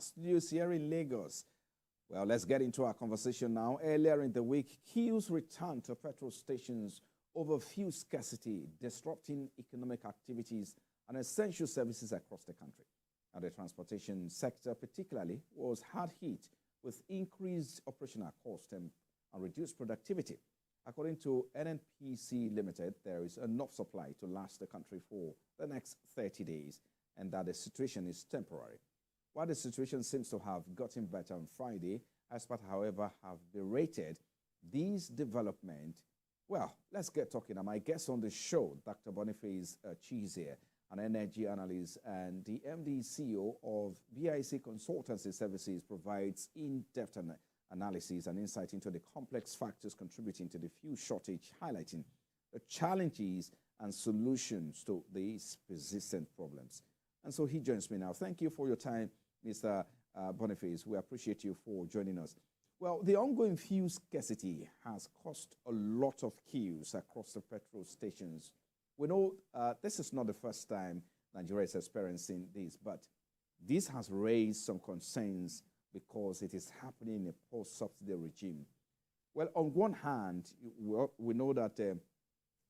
studios here in Lagos. Well, let's get into our conversation now. Earlier in the week, queues returned to petrol stations over fuel scarcity, disrupting economic activities and essential services across the country. And the transportation sector particularly was hard hit with increased operational cost and reduced productivity. According to NNPC Limited, there is enough supply to last the country for the next 30 days and that the situation is temporary. While the situation seems to have gotten better on Friday, experts, however, have berated these developments. Well, let's get talking. My guest on the show, Dr. Boniface Chizie, an energy analyst and the MD CEO of BIC Consultancy Services, provides in-depth analysis and insight into the complex factors contributing to the fuel shortage, highlighting the challenges and solutions to these persistent problems. And so he joins me now. Thank you for your time, Mr. Boniface. We appreciate you for joining us. Well, the ongoing fuel scarcity has caused a lot of queues across the petrol stations. We know this is not the first time Nigeria is experiencing this, but this has raised some concerns because it is happening in a post-subsidy regime. Well, on one hand, we know that the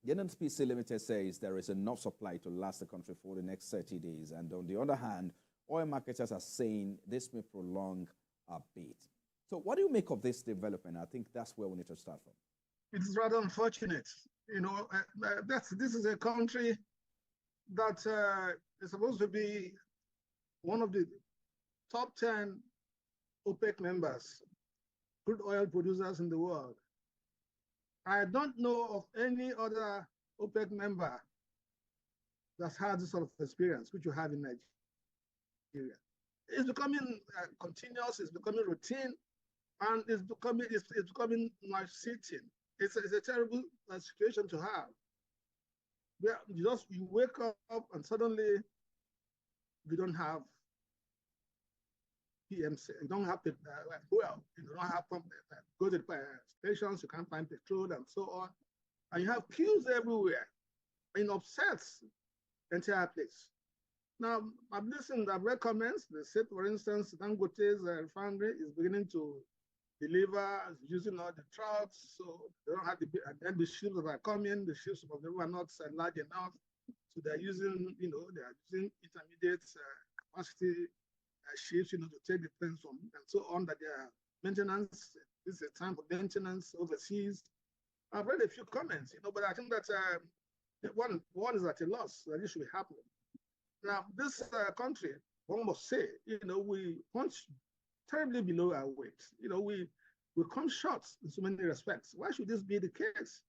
NNPC Limited says there is enough supply to last the country for the next 30 days. And on the other hand, oil marketers are saying this may prolong a bit. So what do you make of this development? I think that's where we need to start from. It's rather unfortunate. You know, this is a country that is supposed to be one of the top 10 OPEC members, crude oil producers in the world. I don't know of any other OPEC member that's had this sort of experience, which you have in Nigeria. It's becoming continuous, it's becoming routine, and it's becoming life-sitting. It's a terrible situation to have. You wake up and suddenly you don't have PMC, you don't have fuel, you don't have go to the stations, you can't find petrol and so on. And you have queues everywhere. It upsets the entire place. Now, I've listened, I've read comments. They said, for instance, Dangote's refinery is beginning to deliver, using all the trucks, so they don't have the ships that are coming, the ships of them are not large enough. So they're using, they're using intermediate capacity ships, to take the planes from and so on, that their maintenance, this is a time for maintenance overseas. I've read a few comments, but I think that one is at a loss, that this should be happening. Now, this country, one must say, we punch terribly below our weight. We come short in so many respects. Why should this be the case?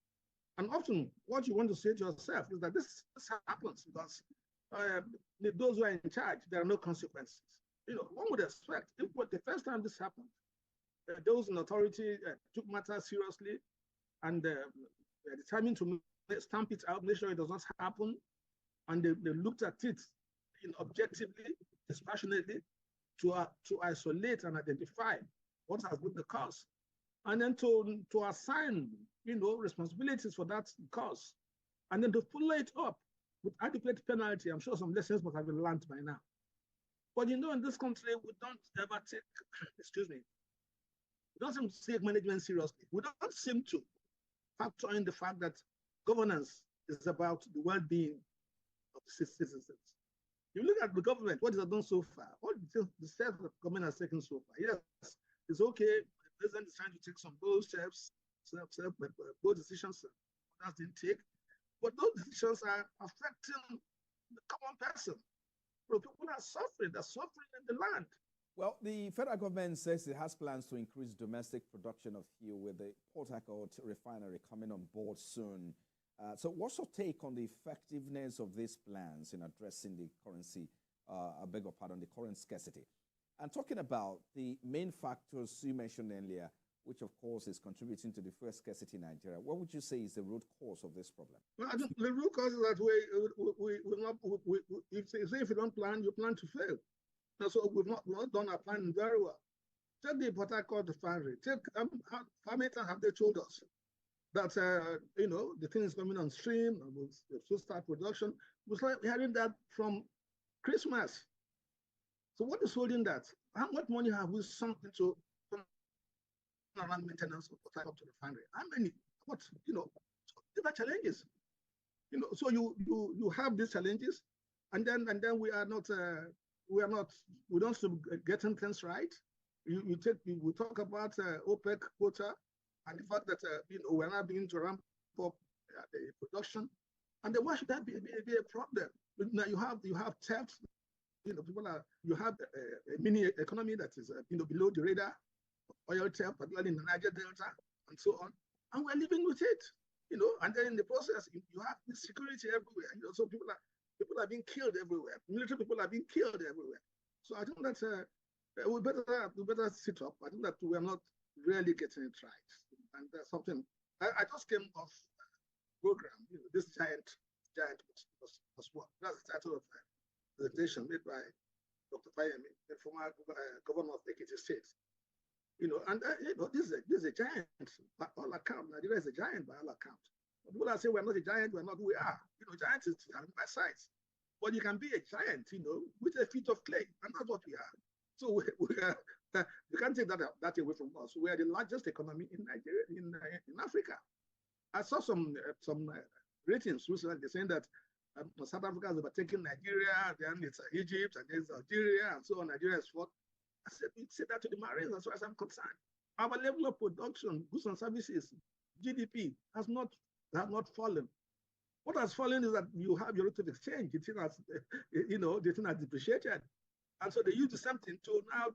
And often what you want to say to yourself is that this happens because those who are in charge, there are no consequences. One would expect, if the first time this happened, those in authority took matters seriously and they're determined to stamp it out, make sure it does not happen, and they looked at it objectively, dispassionately, to isolate and identify what has been the cause, and then to assign, responsibilities for that cause, and then to follow it up with adequate penalty. I'm sure some lessons must have been learned by now. But in this country, we don't ever take, we don't seem to take management seriously. We don't seem to factor in the fact that governance is about the well-being of the citizens. You look at the government, what it has done so far, what the steps the government has taken so far. Yes, it's okay, the president is trying to take some bold steps, bold decisions others didn't take, but those decisions are affecting the common person. People are suffering, they're suffering in the land. Well, the federal government says it has plans to increase domestic production of fuel with the Port Harcourt refinery coming on board soon. So what's your take on the effectiveness of these plans in addressing the the current scarcity? And talking about the main factors you mentioned earlier, which of course is contributing to the first scarcity in Nigeria, what would you say is the root cause of this problem? Well, I think the root cause is that if you don't plan, you plan to fail. And so we've not done our planning very well. Take the Port Harcourt refinery. How many times have they told us that the thing is coming on stream and we'll start production? We're hearing that from Christmas. So what is holding that? how much money have we sunk into around maintenance of the up to the refinery? How many? What, so these are challenges. So you have these challenges, and then we don't getting things right. We talk about OPEC quota and the fact that we're not beginning to ramp up the production, and then why should that be a problem? Now you have theft. You have a mini economy that is below the radar, oil theft, particularly in the Niger Delta, and so on, and we're living with it. And then in the process, you have insecurity everywhere. So people are being killed everywhere. Military people are being killed everywhere. So I think that we better sit up. I think that we are not really getting it right. And that's something. I just came off program. This giant was what? That's the title of the presentation made by Dr. Fayemi, the former governor of Ekiti State. And this is a giant by all accounts. Nigeria is a giant by all accounts. People are saying we're not a giant, we're not who we are. Giants is by size. But you can be a giant, with a feet of clay, and that's what we are. So we are, you can't take that away from us. We are the largest economy in Nigeria, in Africa. I saw some ratings recently saying that South Africa has overtaken Nigeria, then it's Egypt, and then it's Algeria, and so on. Nigeria is fourth. I said, we say that to the Marines as far as I'm concerned. Our level of production, goods and services, GDP has not fallen. What has fallen is that you have your rate of exchange. The thing has depreciated. And so they use the same thing to now,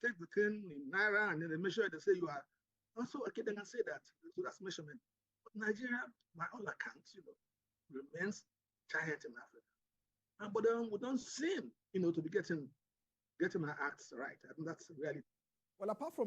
take the thing in Naira and then they measure it, they say you are. Also, okay, they can say that. So that's measurement. But Nigeria, by all accounts, remains giant in Africa. But we don't seem, to be getting our acts right. I think that's reality. Well, apart from